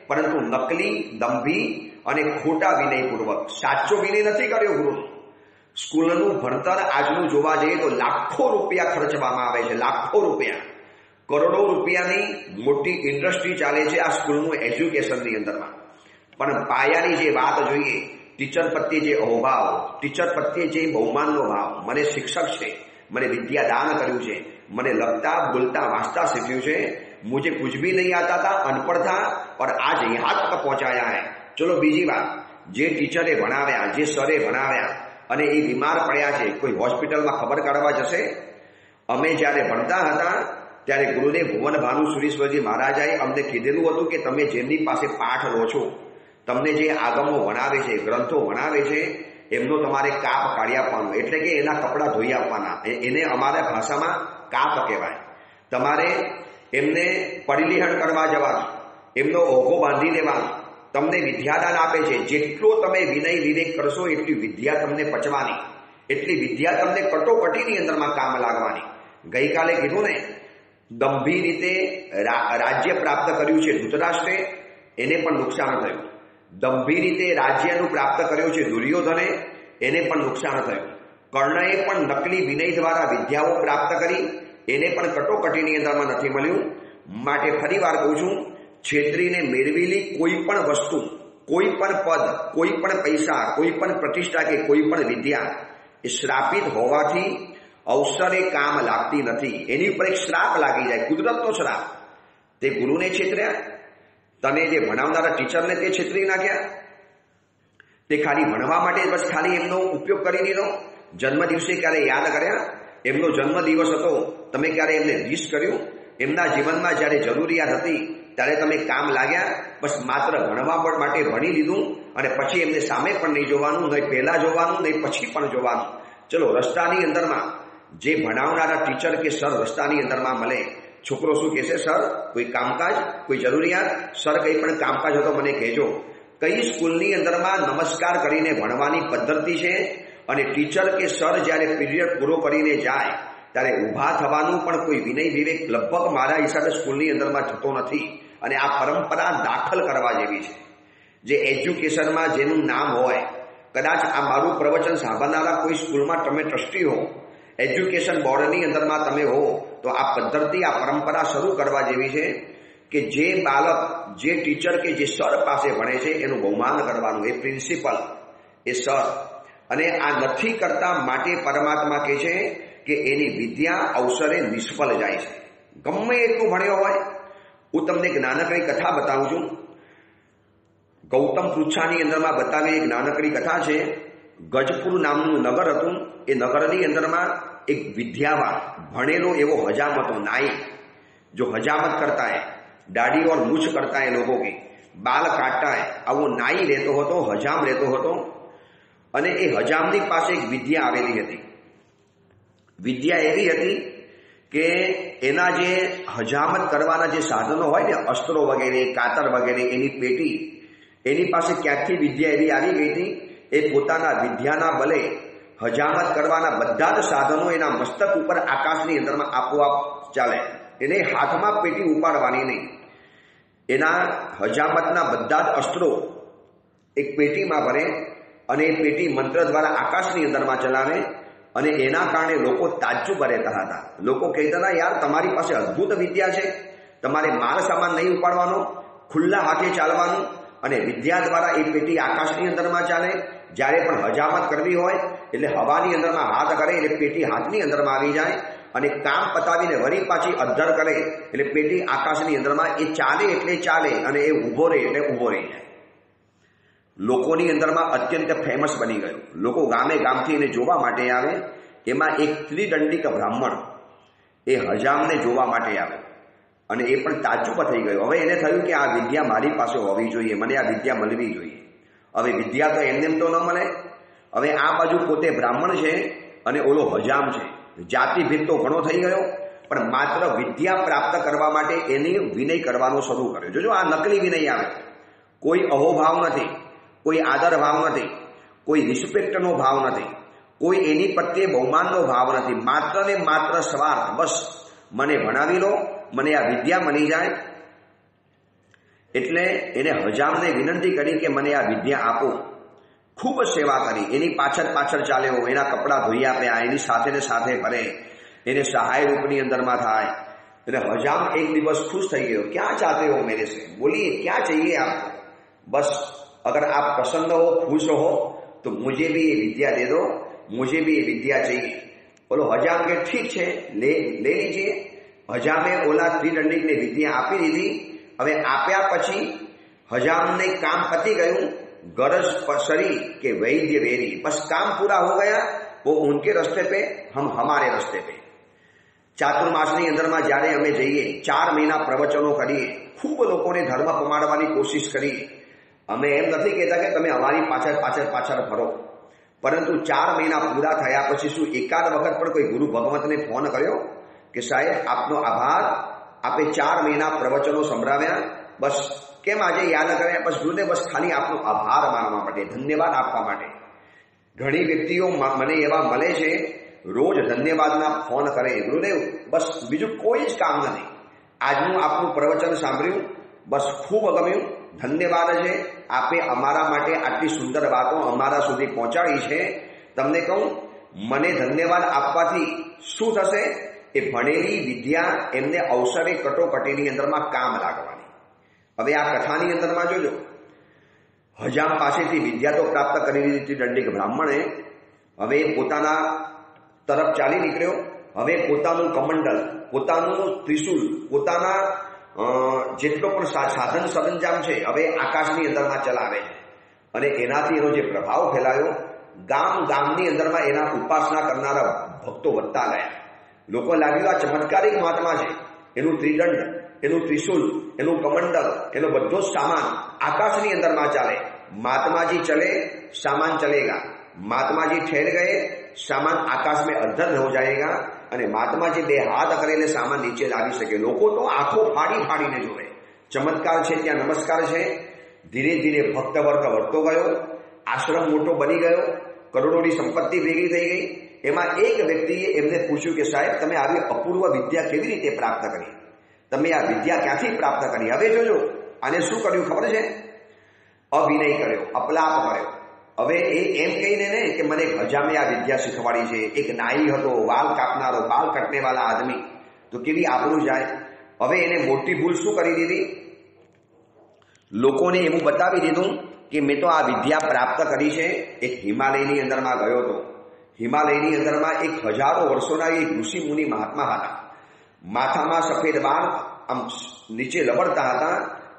A: પરંતુ નકલી, દંભી અને ખોટા વિનયપૂર્વક. સાચો વિનય નથી કર્યો ગુરુનો. સ્કૂલનું ભણતર આજનું જોવા જઈએ તો લાખો રૂપિયા ખર્ચવામાં આવે છે, લાખો રૂપિયા, કરોડો રૂપિયાની મોટી ઇન્ડસ્ટ્રી ચાલે છે આ સ્કૂલનું એજ્યુકેશનની અંદરમાં. પણ પાયાની જે વાત જોઈએ, ટીચર પ્રત્યે જે અહોભાવ, ટીચર પ્રત્યે જે બહુમાનનો ભાવ, મને શિક્ષક છે, મને વિદ્યાદાન કર્યું છે, મને લખતા બોલતા વાંચતા શીખ્યું છે, मुझे कुछ भी नहीं आता था, अनपढ़ था और आज यहाँ तक पहुंचाया है. चलो બીજી વાત, જે ટીચરે ભણાવ્યા, જે સરે ભણાવ્યા અને એ બીમાર પડ્યા છે, કોઈ હોસ્પિટલમાં ખબર કાઢવા જશે? અમે જ્યારે ભણતા હતા ત્યારે ગુરુદેવ ભુવન ભાનુ સુરીશ્વરજી મહારાજાએ અમને કીધેલું હતું કે તમે જેમની પાસે પાઠ લો છો, તમને જે આગમો ભણાવે છે, ગ્રંથો ભણાવે છે, એમનો તમારે કાપ કાઢી આપવાનો, એટલે કે એના કપડાં ધોઈ આપવાના. એને અમારા ભાષામાં કાપ કહેવાય. તમારે એમને પરિલીહણ કરવા જવાનું, એમનો ઓઘો બાંધી દેવાનો. તમને વિદ્યાદાન આપે છે. જેટલો તમે વિનય વિવેક કરશો એટલી વિદ્યા તમને પચવાની, એટલી વિદ્યા તમને કટોકટીની અંદરમાં કામ લાગવાની. ગઈકાલે કીધું ને, દંભી રીતે રાજ્ય પ્રાપ્ત કર્યું છે ધૃતરાષ્ટ્રે, એને પણ નુકસાન થયું. દંભી રીતે રાજ્યનું પ્રાપ્ત કર્યું છે દુર્યોધને, એને પણ નુકસાન થયું. કર્ણએ પણ નકલી વિનય દ્વારા વિદ્યાઓ પ્રાપ્ત કરી, એને પણ કટોકટીની અંદરમાં નથી મળ્યું. માટે ફરી વાર કહું છું, છેતરીને મેળવેલી કોઈ પણ વસ્તુ, કોઈ પણ પદ, કોઈ પણ પૈસા, કોઈ પણ પ્રતિષ્ઠા કે કોઈ પણ વિદ્યા એ શ્રાપિત હોવાથી અવસરે કામ લાગતી નથી. એની ઉપર એક શ્રાપ લાગી જાય, કુદરતનો શ્રાપ. તે ગુરુને છેતર્યા, તને જે ભણાવનારા ટીચરને તે છેતરી નાખ્યા. તે ખાલી ભણવા માટે બસ ખાલી એમનો ઉપયોગ કરી દીધો. જન્મ દિવસે ક્યારે યાદ કર્યા? એમનો જન્મ દિવસ હતો, તમે ક્યારે એમને વિશ કર્યું? એમના જીવનમાં જ્યારે જરૂરિયાત હતી ત્યારે તમે કામ લાગ્યા? બસ માત્ર ભણવા માટે ભણી લીધું અને પછી એમને સામે પણ નહીં જોવાનું, નહીં પહેલા જોવાનું, નહીં પછી પણ જોવાનું. ચલો, રસ્તાની અંદરમાં જે ભણાવનારા ટીચર કે સર રસ્તાની અંદરમાં મળે, છોકરો શું કહેશે? સર, કોઈ કામકાજ, કોઈ જરૂરિયાત? સર, કંઈ પણ કામકાજ હતો મને કહેજો. કઈ સ્કૂલની અંદરમાં નમસ્કાર કરીને ભણવાની પદ્ધતિ છે? અને ટીચર કે સર જ્યારે પીરિયડ પૂરો કરીને જાય ત્યારે ઊભા થવાનું પણ કોઈ વિનય વિવેક લગભગ મારા હિસાબે સ્કૂલની અંદરમાં થતો નથી. અને આ પરંપરા દાખલ કરવા જેવી છે. જે એજ્યુકેશનમાં જેનું નામ હોય, કદાચ આ મારું પ્રવચન સાંભળનારા કોઈ સ્કૂલમાં તમે ટ્રસ્ટી હો, એજ્યુકેશન બોર્ડની અંદરમાં તમે હો, તો આ પદ્ધતિ, આ પરંપરા શરૂ કરવા જેવી છે કે જે બાળક, જે ટીચર કે જે સર પાસે ભણે છે એનું બહુમાન કરવાનું. એ પ્રિન્સિપલ, એ સર. અને આ નથી કરતા માટે પરમાત્મા કહે છે કે એની વિદ્યા અવસરે નિષ્ફળ જાય છે. ગમે એટલું ભણ્યો હોય. હું તમને એક નાનકડી કથા બતાવું છું. ગૌતમ પૃચ્છાની અંદરમાં બતાવી એક નાનકડી કથા છે. ગજપુર નામનું નગર હતું. એ નગરની અંદરમાં એક વિદ્યાવાન ભણેલો એવો હજામ હતો, નાઈ. જો હજામત કરતા હૈ, દાढ़ी और मूछ करता है लोगों की, बाल काटता है, આવો નાઈ રહેતો હતો, હજામ રહેતો હતો. અને એ હજામની પાસે એક વિદ્યા આવેલી હતી. વિદ્યા એવી હતી કે એના જે હજામત કરવાના જે સાધનો હોય ને, અસ્ત્રો વગેરે, કાતર વગેરે, એની પેટી, એની પાસે ક્યાંકથી વિદ્યા એવી આવી ગઈ હતી. એ પોતાના વિદ્યાના બલે હજામત કરવાના બધા જ સાધનો એના મસ્તક ઉપર આકાશની અંદરમાં આપોઆપ ચાલે. એને હાથમાં પેટી ઉપાડવાની નહીં. એના હજામતના બધા જ અસ્ત્રો એક પેટીમાં ભરે અને એ પેટી મંત્ર દ્વારા આકાશની અંદરમાં ચલાવે. અને એના કારણે લોકો તાજ્જુબ રહેતા હતા. લોકો કહેતા હતા, યાર, તમારી પાસે અદ્ભુત વિદ્યા છે, તમારે માલ સામાન નહીં ઉપાડવાનો, ખુલ્લા હાથે ચાલવાનું, અને વિદ્યા દ્વારા એ પેટી આકાશની અંદરમાં ચાલે. જ્યારે પણ હજામત કરવી હોય એટલે હવાની અંદરમાં હાથ કરે એટલે પેટી હાથની અંદરમાં આવી જાય. અને કામ પતાવીને વળી પાછી અદ્ધર કરે એટલે પેટી આકાશની અંદરમાં એ ચાલે એટલે ચાલે, અને એ ઊભો રહે એટલે ઊભો રહી જાય. લોકોની અંદરમાં અત્યંત ફેમસ બની ગયું. લોકો ગામે ગામથી એને જોવા માટે આવે. એમાં એક ત્રિદંડિક બ્રાહ્મણ એ હજામને જોવા માટે આવે અને એ પણ તાજ્જુબ થઈ ગયો. હવે એને થયું કે આ વિદ્યા મારી પાસે હોવી જોઈએ, મને આ વિદ્યા મળવી જોઈએ. હવે વિદ્યા તો એમને તો ન મળે. હવે આ બાજુ પોતે બ્રાહ્મણ છે અને ઓલો હજામ છે. જાતિભેદ તો ઘણો થઈ ગયો, પણ માત્ર વિદ્યા પ્રાપ્ત કરવા માટે એની વિનય કરવાનો શરૂ કર્યો. જોજો, આ નકલી વિનય આવે. કોઈ અહોભાવ નથી, કોઈ આદર ભાવ નથી, કોઈ રિસ્પેક્ટનો ભાવ નથી, કોઈ એની પ્રત્યે બહુમાનનો ભાવ નથી. માત્ર ને માત્ર સ્વાર્થ. બસ મને ભણાવી લો, મને આ વિદ્યા મળી જાય. એટલે એને હજામને વિનંતી કરી કે મને આ વિદ્યા આપો. ખૂબ જ સેવા કરી. એની પાછળ પાછળ ચાલ્યો, એના કપડાં ધોઈ આપ્યા, એની સાથે ને સાથે ફરે, એને સહાય રૂપની અંદરમાં થાય. એટલે હજામ એક દિવસ ખુશ થઈ ગયો. ક્યાં ચાહતે હો મેરે સે? બોલીએ, ક્યાં चाहिए आपको? बस अगर आप प्रसन्न हो, खुश हो, तो मुझे भी ये विद्या दे दो, मुझे भी ये विद्या चाहिए. बोलो हजाम के ठीक है, ले लीजिए. હજામે ઓલા ત્રિદંડિકને વિદ્યા આપી દીધી. હવે આપ્યા પછી હજામને કામ પતી ગયું. गरज पसरी के वैद्य वेरी, बस काम पूरा हो गया. वो उनके रास्ते पे, हम हमारे रास्ते पे. ચાતુર્માસની અંદરમાં જ્યારે અમે જઈએ, 4 મહિના પ્રવચનો કરીએ, ખૂબ લોકોને ધર્મ પમાડવાની કોશિશ કરીએ. અમે એમ નથી કહેતા કે તમે અમારી પાછળ પાછળ પાછળ ફરો, પરંતુ 4 મહિના પૂરા થયા પછી શું એકાદ વખત પણ કોઈ ગુરુ ભગવંતને ફોન કર્યો કે સાહેબ આપનો આભાર, આપે 4 મહિના પ્રવચનો સંભળાવ્યા, બસ કેમ આજે યાદ કર્યા? બસ ગુરુદેવ, બસ ખાલી આપનો આભાર માનવા માટે, ધન્યવાદ આપવા માટે. ઘણી વ્યક્તિઓ મને એવા મળે છે, રોજ ધન્યવાદના ફોન કરે, ગુરુદેવ બસ બીજું કોઈ જ કામ નથી, આજનું આપનું પ્રવચન સાંભળ્યું, બસ ખૂબ ગમ્યું, ધન્યવાદ છે, આપે અમારા માટે આટલી સુંદર વાતો અમારા સુધી પહોંચાડી છે. તમને કહું, મને ધન્યવાદ આપવાથી શું થશે? એ ભણેલી વિદ્યા એમને અવસરે કટોકટીની અંદરમાં કામ લાગવાની. હવે આ કથાની અંદરમાં જોજો, હજામ પાસેથી વિદ્યા તો પ્રાપ્ત કરી લીધી હતી દંડિક બ્રાહ્મણે. હવે પોતાના તરફ ચાલી નીકળ્યો. હવે પોતાનું કમંડલ, પોતાનું ત્રિશુલ, પોતાના જેટલો પણ સાધન સરંજામ છે હવે આકાશની અંદરમાં ચલાવે છે. અને એનાથી એનો જે પ્રભાવ ફેલાયો, ગામની અંદરમાં એના ઉપાસના કરનારા ભક્તો વધતા ગયા. લોકો લાગ્યું આ ચમત્કારિક મહાત્મા છે, એનું ત્રિદંડ, એનું ત્રિશુલ, એનું કમંડલ, એનો બધો જ સામાન આકાશની અંદરમાં ચાલે. महात्माजी चले सामान चलेगा, महात्माजी ठहर गए सामान आकाश में अधर हो जाएगा અને महात्माजी બે હાથ કરીને સામાન નીચે લાવી શકે. લોકો તો આંખો ફાડી ફાડીને જોવે. ચમત્કાર છે ત્યાં નમસ્કાર છે. ધીરે ધીરે ભક્ત વર્ગ વધતો ગયો, આશ્રમ મોટો બની ગયો, કરોડોની સંપત્તિ ભેગી થઈ ગઈ. એમાં એક વ્યક્તિએ એમને પૂછ્યું કે સાહેબ, તમે આવી અપૂર્વ વિદ્યા કેવી રીતે પ્રાપ્ત કરી? તમે આ વિદ્યા ક્યાંથી પ્રાપ્ત કરી? હવે જોજો, આને શું કર્યું ખબર છે? અભિનય કર્યો, અપલાપ કર્યો. હવે એ એમ કહીને ને કે મને હજામે આ વિદ્યા શીખવાડી છે. એક નાઈ હતો, વાલ કાપનારો, બાલ કટને વાળા આદમી, તો કેવી આબરૂ જાય. હવે એને મોટી ભૂલ શું કરી દીધી? લોકોને એવું બતાવી દીધું કે મેં તો આ વિદ્યા પ્રાપ્ત કરી છે. એક હિમાલયની અંદરમાં ગયો હતો. હિમાલયની અંદરમાં એક હજારો વર્ષોના એક ઋષિ મુનિ મહાત્મા હતા. માથામાં સફેદ વાળ આમ નીચે લબડતા હતા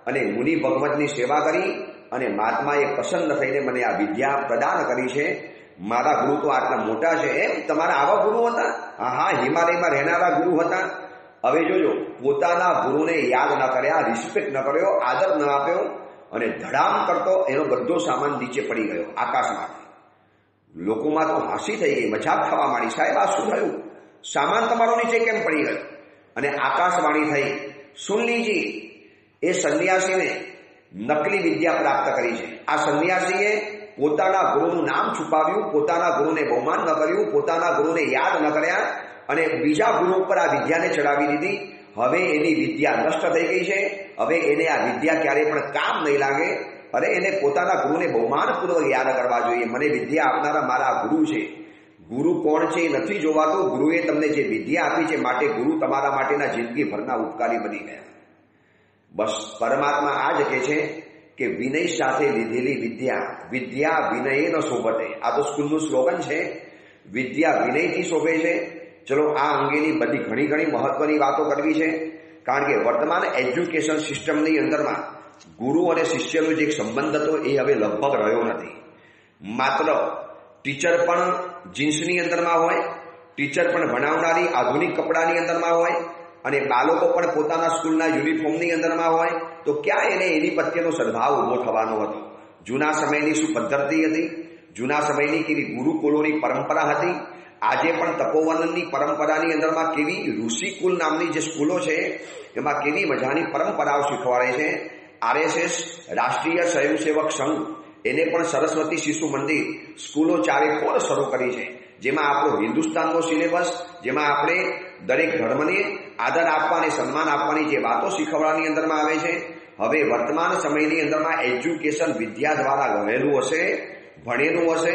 A: અને મુનિ ભગવંતની સેવા કરી અને મહાત્માએ પસંદ થઈને મને આ વિદ્યા પ્રદાન કરી છે. મારા ગુરુ તો આટલા મોટા છે. એમ તમારા આવા ગુરુ હતા? હા, હિમાલયમાં રહેનારા ગુરુ હતા. હવે જોજો, પોતાના ગુરુને યાદ ન કર્યા, રિસ્પેક્ટ ન કર્યો, આદર ન આપ્યો અને ધડામ કરતો એનો બધો સામાન નીચે પડી ગયો આકાશમાંથી. લોકોમાં તો હાંસી થઈ ગઈ, મજાક થવા માંડી. સાહેબ, આ શું થયું? સામાન તમારો નીચે કેમ પડી ગયો? અને આકાશવાણી થઈ, સુન લીજી, એ સંન્યાસીને નકલી વિદ્યા પ્રાપ્ત કરી છે. આ સંન્યાસીએ પોતાના ગુરુનું નામ છુપાવ્યું, પોતાના ગુરુને બહુમાન ન કર્યું, પોતાના ગુરુને યાદ ન કર્યા અને બીજા ગુરુ ઉપર આ વિદ્યાને ચડાવી દીધી. હવે એની વિદ્યા નષ્ટ થઈ ગઈ છે. હવે એને આ વિદ્યા ક્યારે પણ કામ નહીં લાગે. અરે, એને પોતાના ગુરુને બહુમાનપૂર્વક યાદ કરવા જોઈએ. મને વિદ્યા આપનારા મારા ગુરુ છે. ગુરુ કોણ છે એ નથી જોવાતું. ગુરુએ તમને જે વિદ્યા આપી છે માટે ગુરુ તમારા માટેના જિંદગીભરના ઉપકારી બની ગયા. બસ પરમાત્મા આ જ કહે છે કે વિનય સાથે લીધેલી વિદ્યા વિનયે ન શોભતે. આ તો સ્કૂલનું સ્લોગન છે. વિદ્યા વિનયથી શોભે છે. ચલો, આ અંગેની બધી ઘણી મહત્વની વાતો કરવી છે. કારણ કે વર્તમાન એજ્યુકેશન સિસ્ટમની અંદરમાં ગુરુ અને શિષ્યનો જે સંબંધ હતો એ હવે લગભગ રહ્યો નથી. માત્ર ટીચર પણ જીન્સની અંદરમાં હોય, ટીચર પણ ભણાવનારી આધુનિક કપડાની અંદરમાં હોય અને બાળકો પણ પોતાના સ્કૂલના યુનિફોર્મની અંદરમાં હોય, તો ક્યાં એને એની પ્રત્યેનો સદભાવ ઉભો થવાનો હતો? જૂના સમયની શું પદ્ધતિ હતી? જૂના સમયની કેવી ગુરુકુલોની પરંપરા હતી? આજે પણ તપોવનની પરંપરાની અંદરમાં કેવી ઋષિકુલ નામની જે સ્કૂલો છે એમાં કેવી મજાની પરંપરાઓ શીખવાડે છે. RSS રાષ્ટ્રીય સ્વયંસેવક સંઘ એને પણ સરસ્વતી શિશુ મંદિર સ્કૂલો ચારે કોર શરૂ કરી છે, જેમાં આપણો હિન્દુસ્તાનનો સિલેબસ, જેમાં આપણે દરેક ધર્મને આદર આપવા અને સન્માન આપવાની જે વાતો શીખવવાની અંદરમાં આવે છે. હવે વર્તમાન સમયની અંદરમાં એજ્યુકેશન વિદ્યા દ્વારા રહેલું હશે, ભણેલું હશે,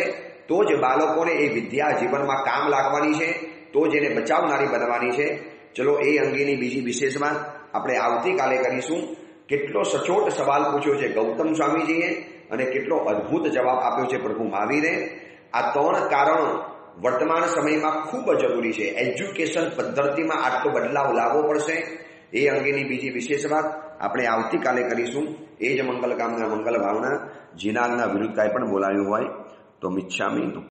A: તો જ બાળકોને એ વિદ્યા જીવનમાં કામ લાગવાની છે, તો જ એને બચાવનારી બનવાની છે. ચલો, એ અંગેની બીજી વિશેષ વાત આપણે આવતીકાલે કરીશું. કેટલો સચોટ સવાલ પૂછ્યો છે ગૌતમ સ્વામીજીએ અને કેટલો અદ્ભુત જવાબ આપ્યો છે પ્રભુ મહાવીરે. આ 3 કારણો વર્તમાન સમયમાં ખૂબ જરૂરી છે. એજ્યુકેશન પદ્ધતિમાં આટલો બદલાવ લાવવો પડશે. એ અંગેની બીજી વિશેષ વાત આપણે આવતીકાલે કરીશું. એ જ મંગલ કામના મંગલ ભાવના. જીનાગના વિરુદ્ધ કાંઈ પણ બોલાયું હોય તો મિચ્છામી